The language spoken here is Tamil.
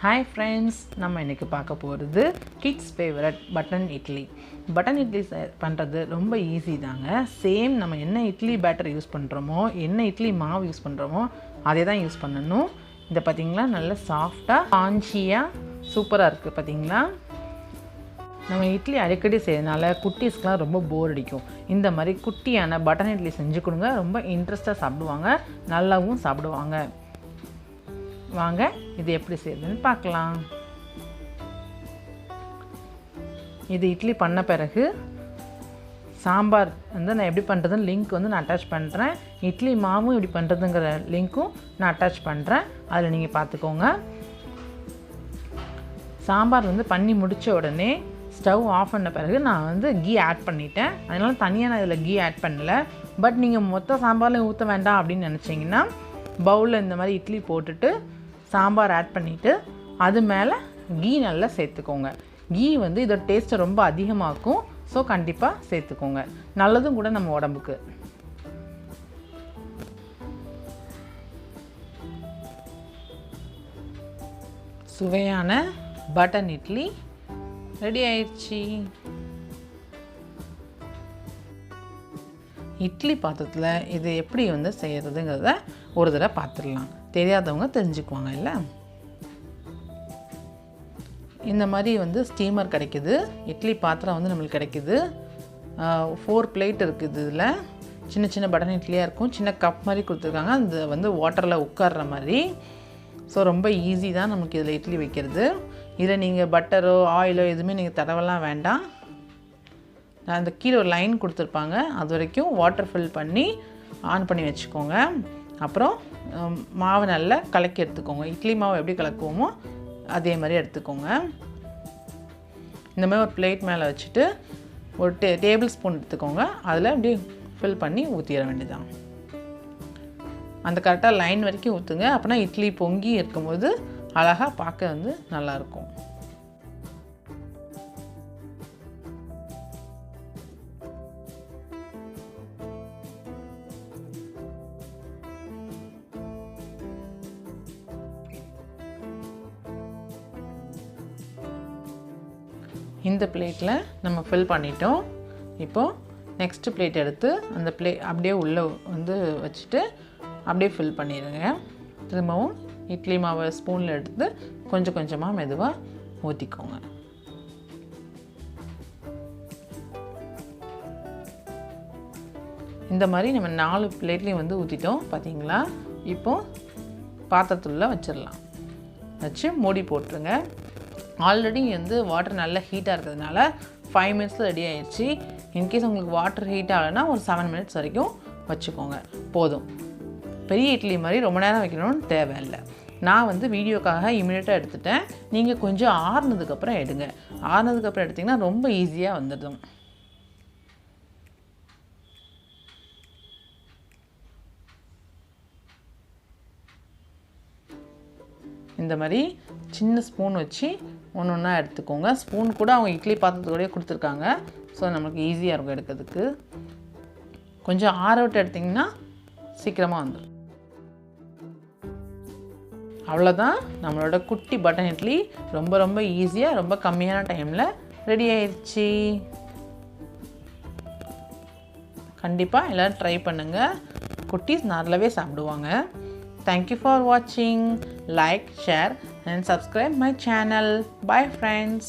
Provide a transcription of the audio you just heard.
Hi friends, நம்ம இன்னைக்கு பார்க்க போறது kids favorite button idli. Button idli பண்றது ரொம்ப ஈஸி தாங்க. சேம் நம்ம என்ன இட்லி பேட்டர் யூஸ் பண்றோமோ, என்ன இட்லி மாவு யூஸ் பண்றோமோ, அதே தான் யூஸ் பண்ணனும். இத பாத்தீங்களா நல்ல சாஃப்ட்டா, பாஞ்சியா சூப்பரா இருக்கு பாத்தீங்களா? நம்ம இட்லி அடிக்கடி செய்யறனால குட்டீஸ்க்குலாம் ரொம்ப போர் அடிக்கும். இந்த மாதிரி குட்டியான பட்டன் இட்லி செஞ்சு கொடுங்க. ரொம்ப இன்ட்ரெஸ்டா சாப்பிடுவாங்க, நல்லாவும் சாப்பிடுவாங்க. வாங்க இது எப்படி செய்யறதுன்னு பார்க்கலாம். இது இட்லி பண்ண பிறகு சாம்பார் வந்து நான் எப்படி பண்ணுறதுன்னு லிங்க் வந்து நான் அட்டாச் பண்ணுறேன். இட்லி மாவும் எப்படி பண்ணுறதுங்கிற லிங்க்கும் நான் அட்டாச் பண்ணுறேன். அதில் நீங்கள் பார்த்துக்கோங்க. சாம்பார் வந்து பண்ணி முடித்த உடனே ஸ்டவ் ஆஃப் பண்ண பிறகு நான் வந்து கீ ஆட் பண்ணிட்டேன். அதனால தனியாக நான் இதில் கீ ஆட் பண்ணல. பட் நீங்கள் மொத்த சாம்பார்லையும் ஊற்ற வேண்டாம் அப்படின்னு நினச்சிங்கன்னா பவுலில் இந்த மாதிரி இட்லி போட்டுட்டு சாம்பார் ஆட் பண்ணிவிட்டு அது மேலே கீ நல்லா சேர்த்துக்கோங்க. கீ வந்து இதோட டேஸ்ட்டை ரொம்ப அதிகமாக்கும். ஸோ கண்டிப்பாக சேர்த்துக்கோங்க, நல்லதும் கூட நம்ம உடம்புக்கு. சுவையான பட்டன் இட்லி ரெடி ஆயிடுச்சு. இட்லி பாத்திரத்தில் இது எப்படி வந்து செய்கிறதுங்கிறத ஒரு தடவை பார்த்துடலாம். தெரியாதவங்க தெரிஞ்சுக்குவாங்க இல்லை. இந்த மாதிரி வந்து ஸ்டீமர் கிடைக்குது, இட்லி பாத்திரம் வந்து நம்மளுக்கு கிடைக்குது. 4 பிளேட் இருக்குது. இதில் சின்ன சின்ன பட்டன் இட்லியாக இருக்கும். சின்ன கப் மாதிரி கொடுத்துருக்காங்க, அது வந்து வாட்டரில் உட்கார்ற மாதிரி. ஸோ ரொம்ப ஈஸி தான் நமக்கு இதில் இட்லி வைக்கிறது. இதில் நீங்கள் பட்டரோ ஆயிலோ எதுவுமே நீங்கள் தடவலாம் வேண்டாம். அந்த கீழே ஒரு லைன் கொடுத்துருப்பாங்க, அது வரைக்கும் வாட்டர் ஃபில் பண்ணி ஆன் பண்ணி வச்சுக்கோங்க. அப்புறம் மாவை நல்லா கலக்கி எடுத்துக்கோங்க. இட்லி மாவு எப்படி கலக்குவோமோ அதே மாதிரி எடுத்துக்கோங்க. இந்த மாதிரி ஒரு பிளேட் மேலே வச்சுட்டு ஒரு டேபிள் ஸ்பூன் எடுத்துக்கோங்க. அதில் அப்படியே ஃபில் பண்ணி ஊற்றிட வேண்டியதான். அந்த கரெக்டாக லைன் வரைக்கும் ஊற்றுங்க. அப்படின்னா இட்லி பொங்கி இருக்கும்போது அழகாக பார்க்க வந்து நல்லாயிருக்கும். இந்த பிளேட்டில் நம்ம ஃபில் பண்ணிட்டோம். இப்போது நெக்ஸ்ட்டு பிளேட் எடுத்து அந்த அப்படியே உள்ளே வந்து வச்சுட்டு அப்படியே ஃபில் பண்ணிடுங்க. திரும்பவும் இட்லி மாவை ஸ்பூனில் எடுத்து கொஞ்சம் கொஞ்சமாக மெதுவாக ஊற்றிக்கோங்க. இந்த மாதிரி நம்ம 4 பிளேட்லேயும் வந்து ஊற்றிட்டோம் பார்த்தீங்களா. இப்போது பாத்திரத்துள்ள வச்சிடலாம். வச்சு மூடி போட்டுருங்க. ஆல்ரெடி வந்து வாட்டர் நல்லா ஹீட்டாக இருக்கிறதுனால 5 மினிட்ஸில் ரெடி ஆயிடுச்சு. இன்கேஸ் உங்களுக்கு வாட்டர் ஹீட் ஆகலைன்னா ஒரு 7 மினிட்ஸ் வரைக்கும் வச்சுக்கோங்க, போதும். பெரிய இட்லி மாதிரி ரொம்ப நேரம் வைக்கணும்னு தேவையில்லை. நான் வந்து வீடியோக்காக இமீடியட்டாக எடுத்துட்டேன். நீங்கள் கொஞ்சம் ஆறுனதுக்கப்புறம் எடுங்க. ஆறுனதுக்கப்புறம் எடுத்திங்கன்னா ரொம்ப ஈஸியாக வந்துடும். இந்த மாதிரி சின்ன ஸ்பூன் வச்சு ஒன்று ஒன்றா எடுத்துக்கோங்க. ஸ்பூன் கூட அவங்க இட்லி பாத்திரத்தோடய கொடுத்துருக்காங்க. ஸோ நம்மளுக்கு ஈஸியாக இருக்கும் எடுக்கிறதுக்கு. கொஞ்சம் ஆற விட்டு எடுத்திங்கன்னா சீக்கிரமாக வந்துடும். அவ்வளோதான், நம்மளோட குட்டி பட்டன் இட்லி ரொம்ப ரொம்ப ஈஸியாக ரொம்ப கம்மியான டைமில் ரெடி ஆயிடுச்சு. கண்டிப்பாக எல்லோரும் ட்ரை பண்ணுங்கள். குட்டீஸ் நல்லாவே சாப்பிடுவாங்க. Thank you for watching. Like, share and subscribe my channel. Bye friends.